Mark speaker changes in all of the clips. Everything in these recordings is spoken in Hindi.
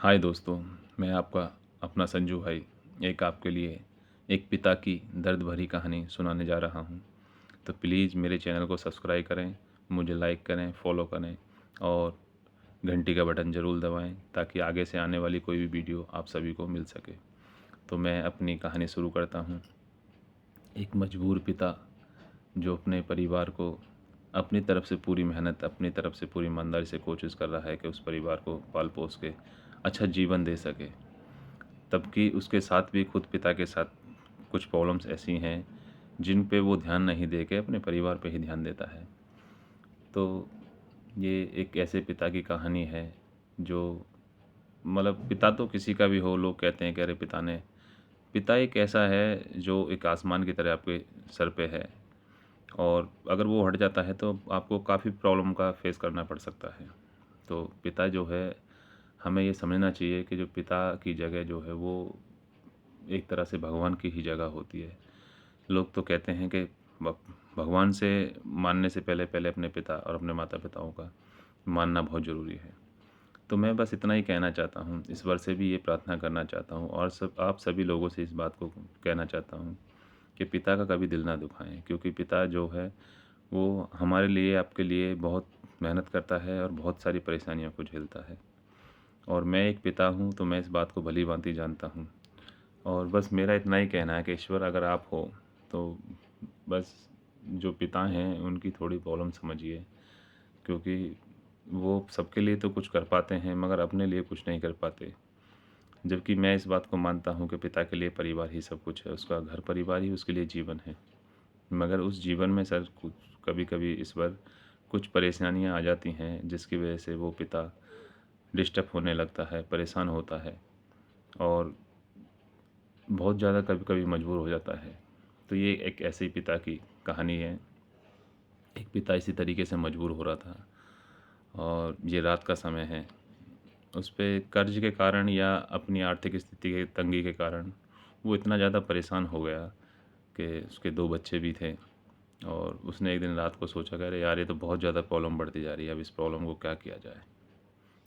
Speaker 1: हाय दोस्तों, मैं आपका अपना संजू भाई एक आपके लिए एक पिता की दर्द भरी कहानी सुनाने जा रहा हूँ। तो प्लीज़ मेरे चैनल को सब्सक्राइब करें, मुझे लाइक करें, फॉलो करें और घंटी का बटन ज़रूर दबाएं ताकि आगे से आने वाली कोई भी वीडियो आप सभी को मिल सके। तो मैं अपनी कहानी शुरू करता हूँ। एक मजबूर पिता जो अपने परिवार को अपनी तरफ से पूरी मेहनत, अपनी तरफ से पूरी ईमानदारी से कोशिश कर रहा है कि उस परिवार को पाल-पोस के अच्छा जीवन दे सके। तब कि उसके साथ भी खुद पिता के साथ कुछ प्रॉब्लम्स ऐसी हैं, जिन पे वो ध्यान नहीं दे के अपने परिवार पे ही ध्यान देता है। तो ये एक ऐसे पिता की कहानी है जो मतलब पिता तो किसी का भी हो, लोग कहते हैं कि अरे पिता एक ऐसा है जो एक आसमान की तरह आपके सर पे है और अगर वो हट जाता है तो आपको काफ़ी प्रॉब्लम का फेस करना पड़ सकता है। तो पिता जो है, हमें ये समझना चाहिए कि जो पिता की जगह जो है वो एक तरह से भगवान की ही जगह होती है। लोग तो कहते हैं कि भ भगवान से मानने से पहले पहले अपने पिता और अपने माता-पिताओं का मानना बहुत ज़रूरी है। तो मैं बस इतना ही कहना चाहता हूँ, ईश्वर से भी ये प्रार्थना करना चाहता हूँ और आप सभी लोगों से इस बात को कहना चाहता हूँ कि पिता का कभी दिल ना दुखाएँ, क्योंकि पिता जो है वो हमारे लिए, आपके लिए बहुत मेहनत करता है और बहुत सारी परेशानियों को झेलता है। और मैं एक पिता हूँ तो मैं इस बात को भली-भाँति जानता हूँ। और बस मेरा इतना ही कहना है कि ईश्वर अगर आप हो तो बस जो पिता हैं उनकी थोड़ी प्रॉब्लम समझिए, क्योंकि वो सबके लिए तो कुछ कर पाते हैं मगर अपने लिए कुछ नहीं कर पाते। जबकि मैं इस बात को मानता हूँ कि पिता के लिए परिवार ही सब कुछ है, उसका घर परिवार ही उसके लिए जीवन है। मगर उस जीवन में सर कुछ कभी-कभी ईश्वर कुछ परेशानियाँ आ जाती हैं जिसकी वजह से वो पिता डिस्टर्ब होने लगता है, परेशान होता है और बहुत ज़्यादा कभी-कभी मजबूर हो जाता है। तो ये एक ऐसे ही पिता की कहानी है। एक पिता इसी तरीके से मजबूर हो रहा था और ये रात का समय है। उस पे कर्ज़ के कारण या अपनी आर्थिक स्थिति के तंगी के कारण वो इतना ज़्यादा परेशान हो गया कि उसके 2 बच्चे भी थे और उसने एक दिन रात को सोचा कि अरे यार! ये तो बहुत ज़्यादा प्रॉब्लम बढ़ती जा रही है, अब इस प्रॉब्लम को क्या किया जाए?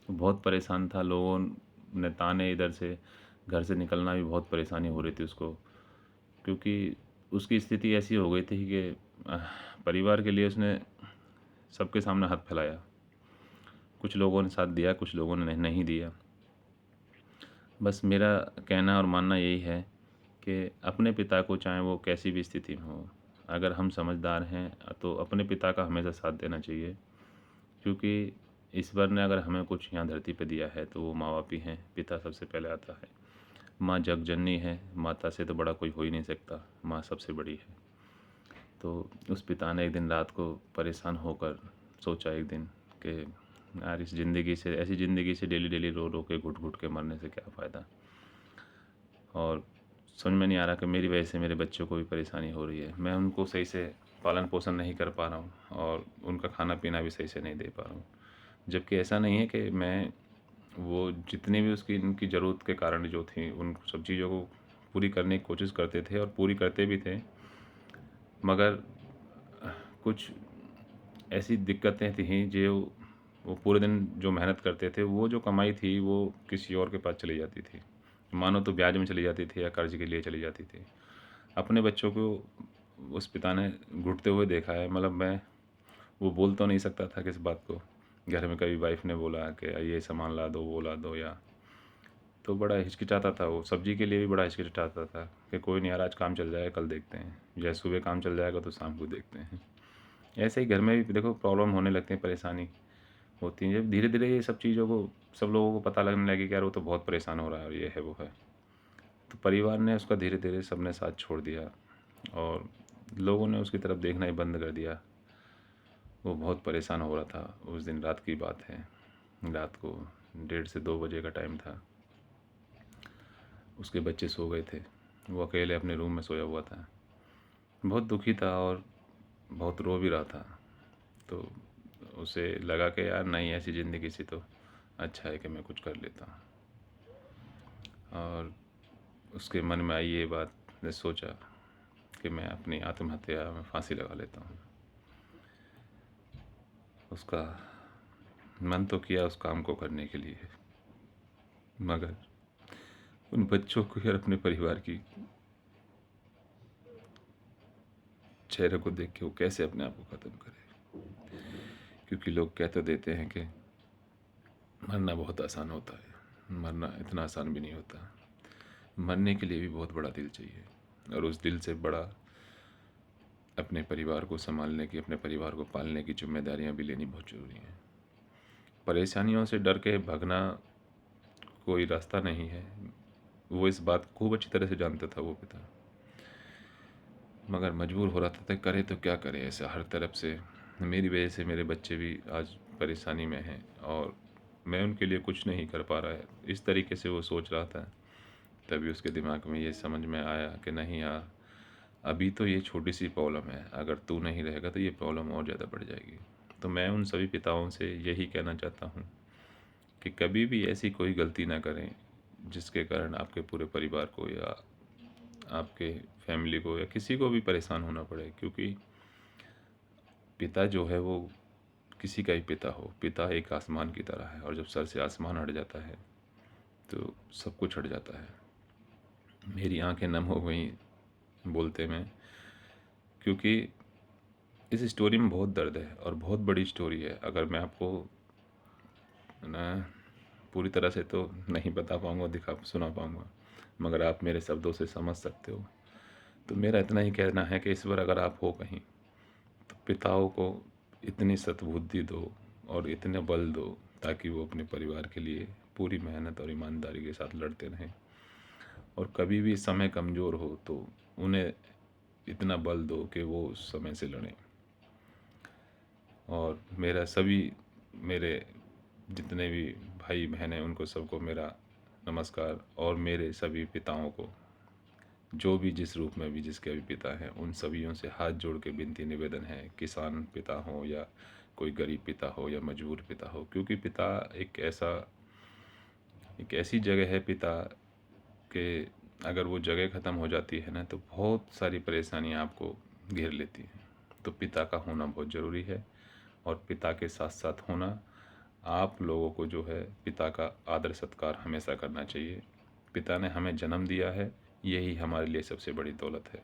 Speaker 1: तो बहुत परेशान था, लोगों ने ताने इधर से, घर से निकलना भी बहुत परेशानी हो रही थी उसको। क्योंकि उसकी स्थिति ऐसी हो गई थी कि अह, परिवार के लिए उसने सबके सामने हाथ फैलाया। कुछ लोगों ने साथ दिया, कुछ लोगों ने नहीं दिया। बस मेरा कहना और मानना यही है कि अपने पिता को चाहे वो कैसी भी स्थिति में हो, अगर हम समझदार हैं तो अपने पिता का हमेशा साथ देना चाहिए। क्योंकि ईश्वर ने अगर हमें कुछ यहाँ धरती पे दिया है तो वो माँ-बाप ही हैं, पिता सबसे पहले आता है। माँ जगजननी है, माता से तो बड़ा कोई हो ही नहीं सकता, माँ सबसे बड़ी है। तो उस पिता ने एक दिन रात को परेशान होकर सोचा एक दिन कि यार इस ज़िंदगी से, ऐसी ज़िंदगी से डेली डेली रो रो के घुट घुट के मरने से क्या फ़ायदा। और समझ में नहीं आ रहा कि मेरी वजह से मेरे बच्चों को भी परेशानी हो रही है, मैं उनको सही से पालन पोषण नहीं कर पा रहा हूँ और उनका खाना पीना भी सही से नहीं दे पा रहा हूँ। जबकि ऐसा नहीं है कि मैं वो जितनी भी उसकी इनकी ज़रूरत के कारण जो थी उन सब चीज़ों को पूरी करने की कोशिश करते थे और पूरी करते भी थे, मगर कुछ ऐसी दिक्कतें थीं जो वो पूरे दिन जो मेहनत करते थे, वो जो कमाई थी वो किसी और के पास चली जाती थी। मानो तो ब्याज में चली जाती थी या कर्ज़ के लिए चली जाती थी। अपने बच्चों को उस पिता ने घुटते हुए देखा है, मतलब मैं वो बोल तो नहीं सकता था किस बात को। घर में कभी वाइफ़ ने बोला कि ये सामान ला दो, वो ला दो, या तो बड़ा हिचकिचाता था वो, सब्ज़ी के लिए भी बड़ा हिचकिचाता था कि कोई नहीं यार, आज काम चल जाएगा, कल देखते हैं, या सुबह काम चल जाएगा तो शाम को देखते हैं। ऐसे ही घर में भी देखो प्रॉब्लम होने लगती है, परेशानी होती है। जब धीरे-धीरे ये सब चीज़ों को सब लोगों को पता लगने लगे कि यार वो तो बहुत परेशान हो रहा है और ये है, वो है। तो परिवार ने उसका धीरे-धीरे सबने साथ छोड़ दिया और लोगों ने उसकी तरफ देखना ही बंद कर दिया। वो बहुत परेशान हो रहा था। उस दिन रात की बात है। रात को 1:30 से 2 बजे का टाइम था। उसके बच्चे सो गए थे। वो अकेले अपने रूम में सोया हुआ था। बहुत दुखी था और बहुत रो भी रहा था। तो उसे लगा कि यार नहीं, ऐसी ज़िंदगी से तो अच्छा है कि मैं कुछ कर लेता हूँ। और उसके मन में आई ये बात, ने सोचा कि मैं अपनी आत्महत्या में फांसी लगा लेता हूँ। उसका मन तो किया उस काम को करने के लिए, मगर उन बच्चों को और अपने परिवार की चेहरे को देख के वो कैसे अपने आप को ख़त्म करे। क्योंकि लोग कह तो देते हैं कि मरना बहुत आसान होता है, मरना इतना आसान भी नहीं होता। मरने के लिए भी बहुत बड़ा दिल चाहिए, और उस दिल से बड़ा अपने परिवार को संभालने की, अपने परिवार को पालने की जिम्मेदारियां भी लेनी बहुत ज़रूरी हैं। परेशानियों से डर के भागना कोई रास्ता नहीं है, वो इस बात खूब अच्छी तरह से जानता था वो पिता, मगर मजबूर हो रहा था। करे तो क्या करे, ऐसा हर तरफ से मेरी वजह से मेरे बच्चे भी आज परेशानी में हैं और मैं उनके लिए कुछ नहीं कर पा रहा है, इस तरीके से वो सोच रहा था। तभी उसके दिमाग में ये समझ में आया कि नहीं यार, अभी तो ये छोटी सी प्रॉब्लम है, अगर तू नहीं रहेगा तो ये प्रॉब्लम और ज़्यादा बढ़ जाएगी। तो मैं उन सभी पिताओं से यही कहना चाहता हूँ कि कभी भी ऐसी कोई गलती ना करें जिसके कारण आपके पूरे परिवार को या आपके फैमिली को या किसी को भी परेशान होना पड़े। क्योंकि पिता जो है वो किसी का ही पिता हो, पिता एक आसमान की तरह है, और जब सर से आसमान हट जाता है तो सब कुछ हट जाता है। मेरी आंखें नम हो गई बोलते में, क्योंकि इस स्टोरी में बहुत दर्द है और बहुत बड़ी स्टोरी है। अगर मैं आपको ना पूरी तरह से तो नहीं बता पाऊँगा, सुना पाऊँगा, मगर आप मेरे शब्दों से समझ सकते हो। तो मेरा इतना ही कहना है कि इस बार अगर आप हो कहीं, तो पिताओं को इतनी सद्बुद्धि दो और इतने बल दो ताकि वो अपने परिवार के लिए पूरी मेहनत और ईमानदारी के साथ लड़ते रहें। और कभी भी समय कमज़ोर हो तो उन्हें इतना बल दो कि वो उस समय से लड़ें। और मेरे जितने भी भाई बहन हैं उनको सबको मेरा नमस्कार, और मेरे सभी पिताओं को, जो भी जिस रूप में भी जिसके भी पिता हैं, उन सभियों से हाथ जोड़ के विनती निवेदन है, किसान पिता हो या कोई गरीब पिता हो या मजबूर पिता हो। क्योंकि पिता एक ऐसी जगह है पिता के, अगर वो जगह ख़त्म हो जाती है ना तो बहुत सारी परेशानियाँ आपको घेर लेती हैं। तो पिता का होना बहुत ज़रूरी है, और पिता के साथ साथ होना, आप लोगों को जो है पिता का आदर सत्कार हमेशा करना चाहिए। पिता ने हमें जन्म दिया है, यही हमारे लिए सबसे बड़ी दौलत है।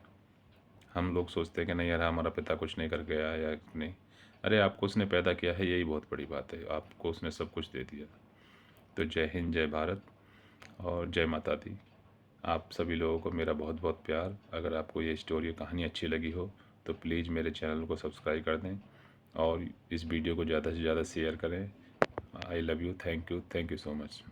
Speaker 1: हम लोग सोचते हैं कि नहीं यार हमारा पिता कुछ नहीं कर गया या नहीं, अरे आपको उसने पैदा किया है, यही बहुत बड़ी बात है, आपको उसने सब कुछ दे दिया। तो जय हिंद, जय भारत और जय माता दी। आप सभी लोगों को मेरा बहुत बहुत प्यार। अगर आपको ये स्टोरी कहानी अच्छी लगी हो तो प्लीज़ मेरे चैनल को सब्सक्राइब कर दें और इस वीडियो को ज़्यादा से ज़्यादा शेयर करें। I love you, thank you so much.